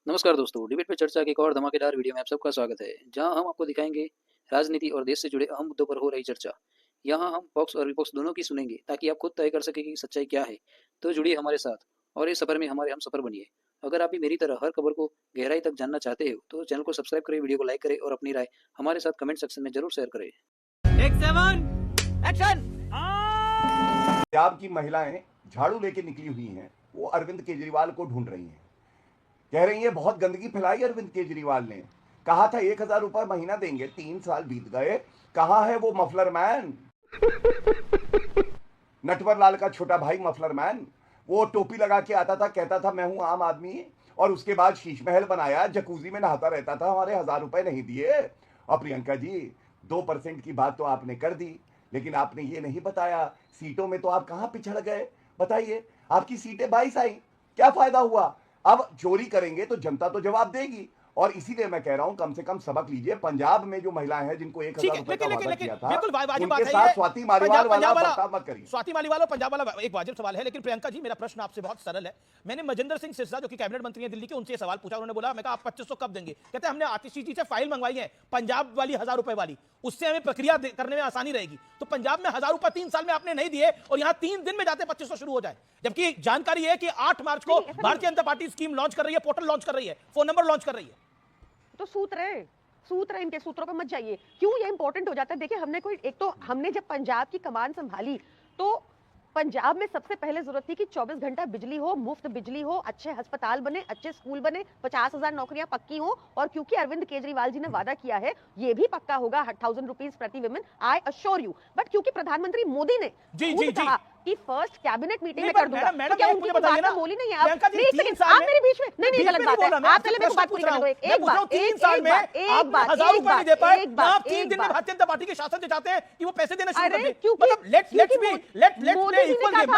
नमस्कार दोस्तों, डिबेट पे चर्चा की एक और धमाकेदार वीडियो में आप सबका स्वागत है, जहां हम आपको दिखाएंगे राजनीति और देश से जुड़े अहम मुद्दों पर हो रही चर्चा। यहां हम पक्ष और विपक्ष दोनों की सुनेंगे ताकि आप खुद तय कर सकें कि सच्चाई क्या है। तो जुड़िए हमारे साथ और इस सफर में हमारे हम सफर बनिए। अगर आप भी मेरी तरह हर खबर को गहराई तक जानना चाहते हो तो चैनल को सब्सक्राइब करें, वीडियो को लाइक करें और अपनी राय हमारे साथ कमेंट सेक्शन में जरूर शेयर करें। पंजाब की महिलाएं झाड़ू लेके निकली हुई हैं, वो अरविंद केजरीवाल को ढूंढ रही हैं। कह रही है बहुत गंदगी फैलाई अरविंद केजरीवाल ने। कहा था 1,000 रुपए महीना देंगे, 3 साल बीत गए, कहां है वो मफलर मैन? नटवर लाल का छोटा भाई मफलर मैन, वो टोपी लगा के आता था, कहता था मैं हूं आम आदमी, और उसके बाद शीश महल बनाया, जकूजी में नहाता रहता था, हमारे 1,000 रुपए नहीं दिए। और प्रियंका जी 2% की बात तो आपने कर दी, लेकिन आपने ये नहीं बताया सीटों में तो आप कहां पिछड़ गए। बताइए, आपकी सीटें 22 आई, क्या फायदा हुआ? अब चोरी करेंगे तो जनता तो जवाब देगी, और इसीलिए मैं कह रहा हूं कम से कम सबक लीजिए। पंजाब में जो महिलाएं हैं जिनको 1,000 रुपए का वादा किया था, उनके साथ स्वाति मालीवाल वाला बर्ताव मत करिए। स्वाति मालीवाल और पंजाब वाला एक वाजिब सवाल है, लेकिन प्रियंका जी मेरा प्रश्न आपसे बहुत सरल है। मैंने मजेंद्र सिंह सिरसा जो कि कैबिनेट मंत्री हैं दिल्ली के, उनसे सवाल पूछा। उन्होंने बोला, मैं कहा आप 2500 कब देंगे? कहते हैं हमने आतिशी जी से फाइल मंगवाई है, पंजाब वाली 1,000 रुपए वाली, उससे हमें प्रक्रिया करने में आसानी रहेगी। तो पंजाब में 1,000 रुपए 3 साल में आपने नहीं दिए और यहां 3 दिन में जाते 2500 शुरू हो जाए। जबकि जानकारी है कि 8 मार्च को Bharatiya Janata party scheme launch कर रही है, पोर्टल लॉन्च कर रही है, फोन नंबर लॉन्च कर रही है। तो सूत्र है, इनके सूत्रों पे मत जाइए। क्यों ये इंपॉर्टेंट हो जाता है? देखिए, हमने जब पंजाब की कमान संभाली तो पंजाब में सबसे पहले जरूरत थी कि 24 घंटा बिजली हो, मुफ्त बिजली हो, अच्छे अस्पताल बने, अच्छे स्कूल बने, 50,000 नौकरियां पक्की हो। और क्योंकि अरविंद केजरीवाल जी ने वादा किया है ये भी पक्का होगा 1,000 रुपीज प्रति women, I assure you. But क्योंकि प्रधानमंत्री मोदी ने खुद कहा कि फर्स्ट कैबिनेट मीटिंग में कर दूंगा, तो क्या उनकी बात का मोल ही नहीं है? आप मेरे बीच में नहीं, गलत बात है। आप पहले मेरे को बात पूरी करने दो। एक बात 3 साल में आप 1,000 रुपए नहीं दे पाए, आप 3 दिन में भारतीय जनता पार्टी के शासन से चाहते हैं कि वो पैसे देना शुरू कर दे। मतलब लेट्स इक्वल गेम,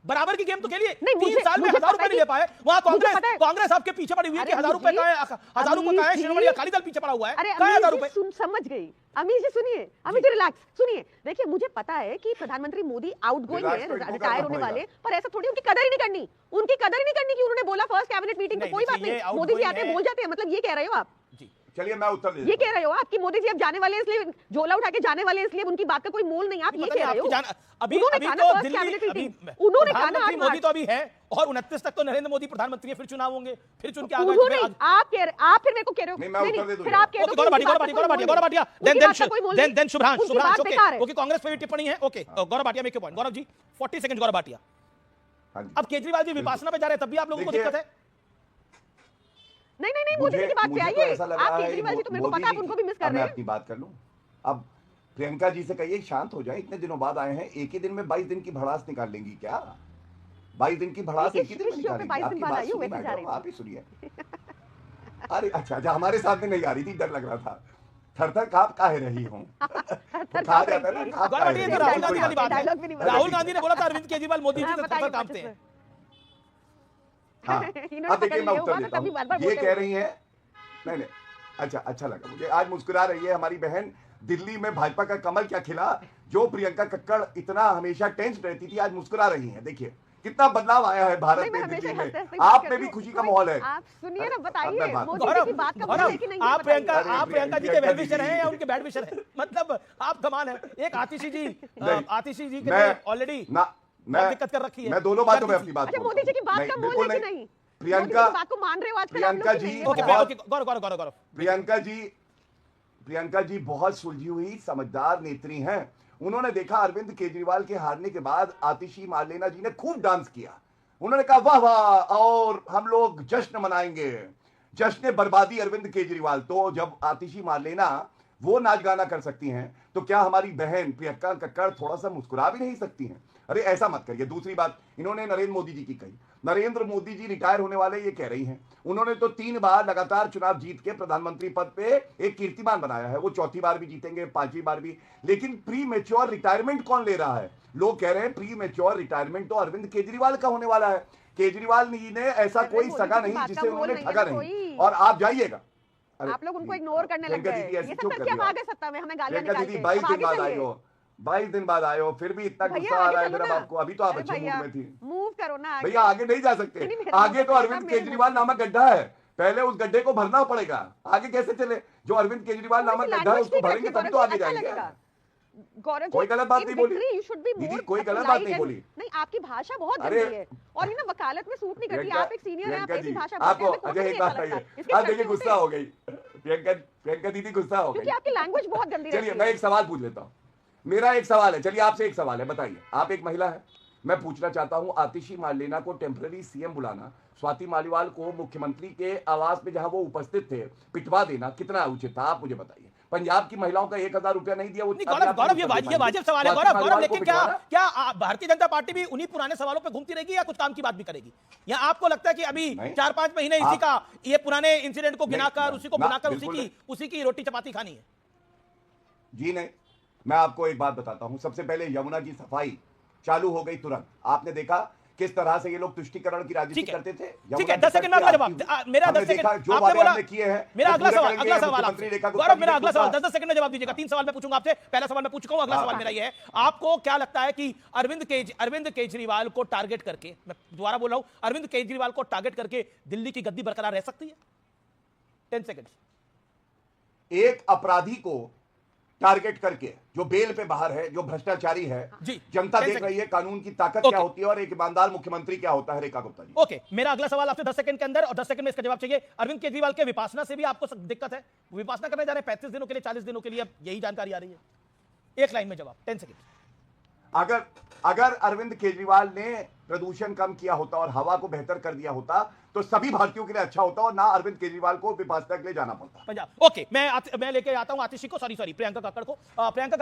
बराबर की गेम तो खेलिए। 3 साल में 1,000 रुपए नहीं दे पाए, वहां कांग्रेस आपके पीछे पड़ी हुई है कि 1,000 रुपए का है, 1,000 रुपए का है, शिरोमणि अकाली दल पीछे पड़ा हुआ है। अरे 1,000 रुपए समझ गई। अमीर जी सुनिए, अमीर जी रिलैक्स सुनिए। देखिए, मुझे पता है कि प्रधानमंत्री मोदी आउटगोइंग है, रिटायर होने वाले, पर ऐसा थोड़ी उनकी कदर ही नहीं करनी, कि उन्होंने बोला फर्स्ट कैबिनेट मीटिंग में। कोई बात नहीं, मोदी जी आते हैं बोल जाते हैं, मतलब ये कह रहे हो आप? चलिए मैं उत्तर दे, ये कह रहे हो आप कि मोदी जी अब जाने वाले, इसलिए झोला उठा के जाने वाले, इसलिए उनकी बात का कोई मोल नहीं? आप ये कह रहे हो? उन्होंने कहा ना मोदी तो अभी है और 29 तक तो नरेंद्र मोदी प्रधानमंत्री है, फिर चुनाव होंगे, फिर चुन के आप फिर मेरे को कह रहे हो? फिर आप कह गौरव भाटिया, देन शुभ्रांशु, क्योंकि कांग्रेस पे भी टिप्पणी है। Okay, Gaurav Bhatia make your point. Gaurav ji 40 second. Gaurav Bhatia, अब केजरीवाल जी विपासना पे जा रहे हैं, तब भी आप लोगों को दिक्कत है? नहीं, मोदी जी की बात पे आइए। आप केजरीवाल जी तो मेरे को पता है आप उनको भी मिस कर रहे हैं। मैं अपनी बात कर लूं। अब प्रियंका जी से कहिए शांत हो जाए, इतने दिनों बाद आए हैं, एक ही दिन में 22 दिन की भड़ास निकाल लेंगी क्या? 22 दिन की भड़ास एक ही दिन में निकालेंगी? आपकी बात सुनिए मैडम, आप ही सुनिए। अरे अच्छा, हमारे साथ में नहीं आ रही थी, डर लग रहा था, थर-थर कांप काहे रही हूं। कहा जाता है ना, राहुल गांधी ने बोला था अरविंद केजरीवाल मोदी जी से थर-थर कांपते हैं। हाँ, अब देखिए मैं उत्तर देता हूं। ये कह रही है, नहीं, अच्छा लगा मुझे, आज मुस्कुरा रही है हमारी बहन। दिल्ली में भाजपा का कमल क्या खिला, जो प्रियंका कक्कड़ इतना हमेशा टेंस रहती थी, आज मुस्कुरा रही हैं। देखिए कितना बदलाव आया है भारत में, दिल्ली में। आप में भी खुशी का माहौल है। आप सुनिए ना, बताइए मोदी गौरव, जी की बात का मतलब है कि नहीं? आप प्रियंका जी के वेल विशर हैं या उनके बैड विशर हैं? मतलब आप कमाल है। एक आतिशी जी के ऑलरेडी मैं दिक्कत कर रखी है। मैं दोनों बातों में अपनी बात, अच्छा मोदी जी की बात का मोल है कि नहीं? प्रियंका बात को मान रहे हो आजकल? प्रियंका जी बहुत सुलझी हुई समझदार नेत्री हैं। उन्होंने देखा अरविंद केजरीवाल के हारने के बाद आतिशी मार्लेना जी ने खूब डांस किया। उन्होंने कहा वाह वाह, और हम लोग जश्न मनाएंगे, जश्न बर्बादी अरविंद केजरीवाल। तो जब आतिशी मार्लेना वो नाच गाना कर सकती हैं, तो क्या हमारी बहन प्रियंका कक्कड़ थोड़ा सा मुस्कुरा भी नहीं सकती हैं? अरे ऐसा मत करिए। दूसरी बात इन्होंने नरेंद्र मोदी जी की कही। नरेंद्र मोदी जी रिटायर होने वाले ये कह रही हैं। उन्होंने तो 3 बार लगातार चुनाव जीत के प्रधानमंत्री पद पे एक कीर्तिमान बनाया है, वो चौथी बार भी जीतेंगे, 5वीं बार भी। लेकिन प्री मैच्योर रिटायरमेंट कौन ले रहा है? लोग कह रहे हैं प्री मैच्योर रिटायरमेंट तो अरविंद केजरीवाल का होने वाला है। केजरीवाल जी ने ऐसा कोई सगा नहीं जिसे उन्होंने ठगा नहीं, और आप जाइएगा। आप लोग उनको इग्नोर करने लग गए। ये सब करके आप आ गए सत्ता में, हमें गालियां निकाल के। 22 दिन बाद आए हो, 22 दिन बाद आए हो, फिर भी इतना गुस्सा आ रहा है मेरा आपको। अभी तो आप अच्छे मूड में थी। मूव करो ना, भैया आगे नहीं जा सकते। आगे तो अरविंद केजरीवाल नामक गड्ढा है, पहले उस गड्ढे को भरना पड़ेगा, आगे कैसे चले? जो अरविंद केजरीवाल नामक गड्ढा है उसको भरेंगे तभी तो आगे जाएंगे। गौरव कोई गलत बात नहीं बोली दीदी, कोई गलत बात नहीं बोली। नहीं, आपकी भाषा बहुत गंदी है और ये ना वकालत में सूट नहीं करती। आप एक सीनियर हैं, आप ऐसी भाषा बोलते आपको हैं, अजय एक बात कहिए, आप देखिए गुस्सा हो गई प्रियंका दीदी, गुस्सा हो क्योंकि गई। आपकी लैंग्वेज बहुत गंदी चलिए रहती मैं है। एक सवाल पूछ लेता हूँ, मेरा एक सवाल है, चलिए आपसे एक सवाल है, बताइए। आप एक महिला है, मैं पूछना चाहता हूं आतिशी मार्लेना को टेम्पररी सीएम बुलाना, स्वाति मालीवाल को मुख्यमंत्री के आवास पे जहां वो उपस्थित थे पिटवा देना कितना उचित था? आप मुझे बताइए। पंजाब की महिलाओं का 1000 रुपया नहीं दिया वो। गौरव ये वाजिब सवाल है गौरव, लेकिन क्या भारतीय जनता पार्टी भी उन्हीं पुराने सवालों पे घूमती रहेगी या कुछ काम की बात भी करेगी? या आपको लगता है कि अभी 4-5 महीने इसी का ये पुराने इंसिडेंट को गिनाकर उसी को बुलाकर उसी की रोटी चपाती खानी है? जी नहीं, मैं आपको एक बात बताता हूं। सबसे पहले यमुना की सफाई चालू हो गई तुरंत। आपने देखा किस तरह से ये लोग तुष्टीकरण की राजनीति करते थे। ठीक है, 10 सेकंड में अगला जवाब मेरा 10 सेकंड आपने बोला किए हैं। मेरा अगला सवाल गौरव, मेरा अगला सवाल 10 सेकंड में जवाब दीजिएगा। 3 सवाल मैं पूछूंगा आपसे, पहला सवाल मैं पूछ चुका हूं, अगला सवाल मेरा ये है, आपको क्या लगता है कि अरविंद केजरीवाल को टारगेट करके, मैं दोबारा बोल रहा हूं, अरविंद केजरीवाल को टारगेट करके दिल्ली की गद्दी बरकरार रह सकती है? 10 सेकंड। एक अपराधी को टारगेट करके जो बेल पे बाहर है, जो भ्रष्टाचारी है, जनता देख रही है कानून की ताकत क्या होती है और एक ईमानदार मुख्यमंत्री क्या होता है। रेखा गुप्ता जी, ओके, मेरा अगला सवाल आपसे 10 सेकंड के अंदर, और 10 सेकंड में इसका जवाब चाहिए। अरविंद केजरीवाल के विपासना से भी आपको दिक्कत है? विपासना करने जा रहे हैं 35 दिनों के लिए, 40 दिनों के लिए, अब यही जानकारी आ रही है। एक लाइन में जवाब, 10 सेकंड। अगर अरविंद केजरीवाल ने प्रदूषण कम किया होता और हवा को बेहतर कर दिया होता तो सभी भारतीयों के लिए अच्छा होता और ना अरविंद केजरीवाल को विपासना के लिए जाना पड़ता। पंजाब, ओके, मैं लेके आता हूं आतिशी को, सॉरी प्रियंका कक्कड़ को। प्रियंका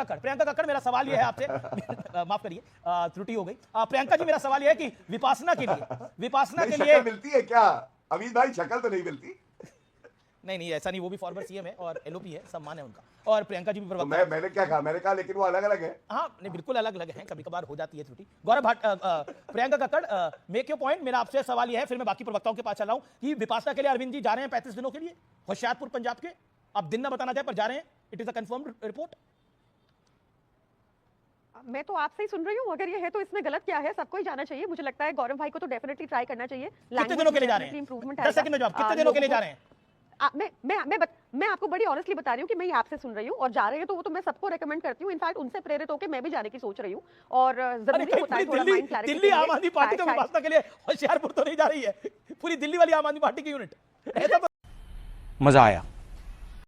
कक्कड़, मेरा सवाल यह है आपसे, माफ करिए त्रुटि हो गई। प्रियंका जी, मेरा सवाल यह है कि विपासना के लिए मिलती है क्या? अमित भाई शक्ल तो नहीं मिलती। नहीं ऐसा नहीं, वो भी फॉर्मर सीएम है और एलओपी है, सम्मान है उनका, और प्रियंका जी भी प्रवक्ता। तो मैंने क्या कहा? मैंने कहा लेकिन वो अलग अलग है। हाँ नहीं, बिल्कुल अलग अलग है, कभी कभार हो जाती है त्रुटि। Gaurav Priyanka Kakkar, make your point. मेरा आपसे सवाल यह है, फिर मैं बाकी प्रवक्ताओं के पास चल रहा हूं, कि विपासना के लिए अरविंद जी जा रहे हैं 35 दिनों के लिए होशियारपुर पंजाब के, अब दिन ना बताना चाहे पर जा रहे हैं, it is a confirmed report. मैं तो आपसे ही सुन रही हूँ, अगर ये है तो इसमें गलत क्या है? सबको ही जाना चाहिए। मुझे लगता है गौरव भाई को तो डेफिनेटली ट्राई करना चाहिए। कितने दिनों के लिए जा रहे हैं? इंप्रूवमेंट 10 सेकंड में जवाब, कितने दिनों के लिए जा रहे हैं? मैं आपको बड़ी ऑनेस्टली बता रही हूँ कि मैं आपसे सुन रही हूँ, और जा रहे हैं तो वो तो मैं सबको रेकमेंड करती हूँ। इनफैक्ट उनसे प्रेरित होकर मैं भी जाने की सोच रही हूँ, और जरूरी होता है थोड़ा माइंड क्लैरिटी। दिल्ली आम आदमी पार्टी तो विपासना के लिए होशियारपुर तो नहीं जा रही है, पूरी दिल्ली वाली आम आदमी पार्टी की यूनिट। मजा आया।